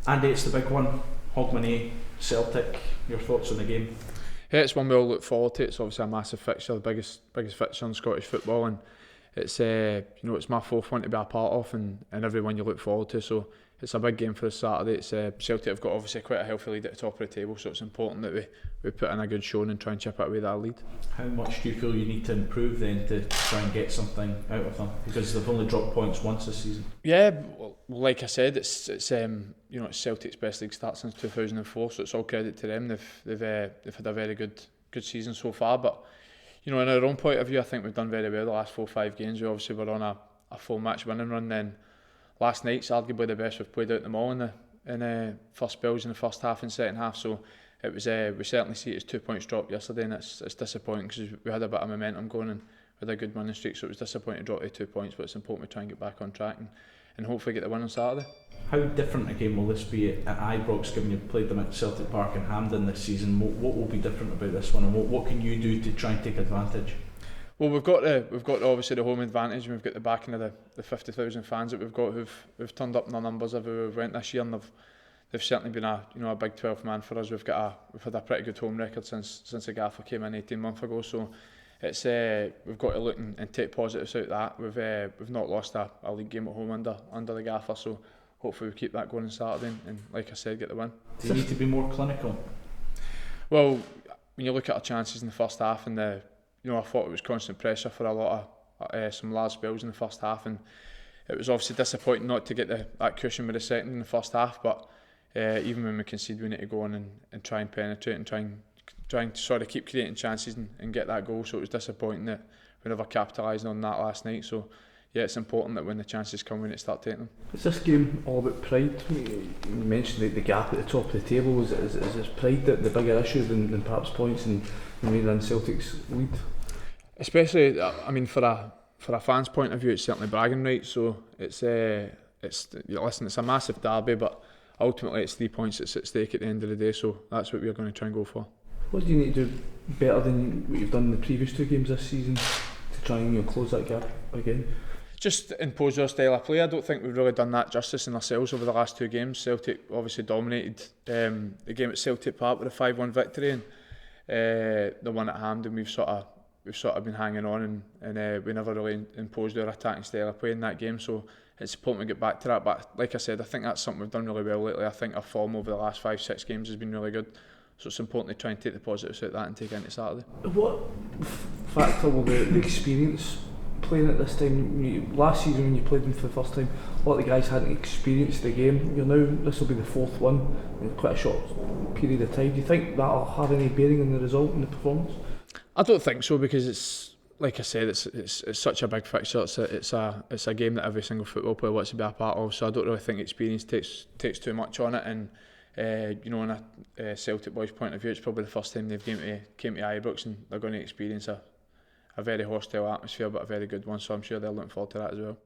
Andy, it's the big one, Hogmanay, Celtic, your thoughts on the game? Yeah, it's one we all look forward to. It's obviously a massive fixture, the biggest fixture in Scottish football, and it's it's my fourth one to be a part of, and everyone you look forward to. So it's a big game for us Saturday. It's Celtic have got obviously quite a healthy lead at the top of the table, so it's important that we put in a good showing and try and chip it away that lead. How much do you feel you need to improve then to try and get something out of them? Because they've only dropped points once this season. Yeah, well, like I said, it's it's Celtic's best league start since 2004, so it's all credit to them. They've had a very good season so far, but in our own point of view, I think we've done very well the last 4 or 5 games. We obviously were on a full match winning run. Then last night's arguably the best we've played out them all in the first spells in the first half and second half. So it was we certainly see it as 2 points dropped yesterday, and it's disappointing because we had a bit of momentum going and we had a good winning streak. So it was disappointing to drop to 2 points, but it's important we try and get back on track and hopefully get the win on Saturday. How different a game will this be at Ibrox, given you've played them at Celtic Park and Hampden this season? What will be different about this one, and what can you do to try and take advantage? Well, we've got obviously the home advantage, and we've got the backing of the 50,000 fans that we've got who've turned up in their numbers everywhere we've went this year, and they've certainly been a big 12 man for us. We've had a pretty good home record since the gaffer came in 18 months ago, so it's we've got to look and take positives out of that. We've not lost a league game at home under the gaffer, so hopefully we keep that going on Saturday and like I said, get the win. Do you need to be more clinical? Well, when you look at our chances in the first half, and I thought it was constant pressure for a lot of some large spells in the first half, and it was obviously disappointing not to get that cushion with the second in the first half, but even when we concede, we need to go on and try and penetrate and trying to sort of keep creating chances and get that goal. So it was disappointing that we never capitalised on that last night. So yeah, it's important that when the chances come, we need to start taking them. Is this game all about pride? You mentioned the gap at the top of the table. Is this pride the bigger issue than perhaps points and in Celtic's lead? Especially, I mean, for a fan's point of view, it's certainly bragging rights. So it's a massive derby, but ultimately it's 3 points that's at stake at the end of the day. So that's what we're going to try and go for. What do you need to do better than what you've done in the previous 2 games this season to try and close that gap again? Just impose our style of play. I don't think we've really done that justice in ourselves over the last 2 games. Celtic obviously dominated the game at Celtic Park with a 5-1 victory, and the one at Hampden we've sort of been hanging on, and we never really imposed our attacking style of play in that game. So it's important we get back to that. But like I said, I think that's something we've done really well lately. I think our form over the last 5-6 games has been really good. So it's important to try and take the positives out of that and take it into Saturday. What factor will the experience playing at this time? Last season when you played them for the first time, a lot of the guys hadn't experienced the game. This will be the 4th one in quite a short period of time. Do you think that'll have any bearing on the result and the performance? I don't think so, because it's like I said, it's such a big fixture. It's a game that every single football player wants to be a part of. So I don't really think experience takes too much on it. And in a Celtic boys' point of view, it's probably the first time they've came to Ibrox, and they're going to experience a very hostile atmosphere, but a very good one. So I'm sure they're looking forward to that as well.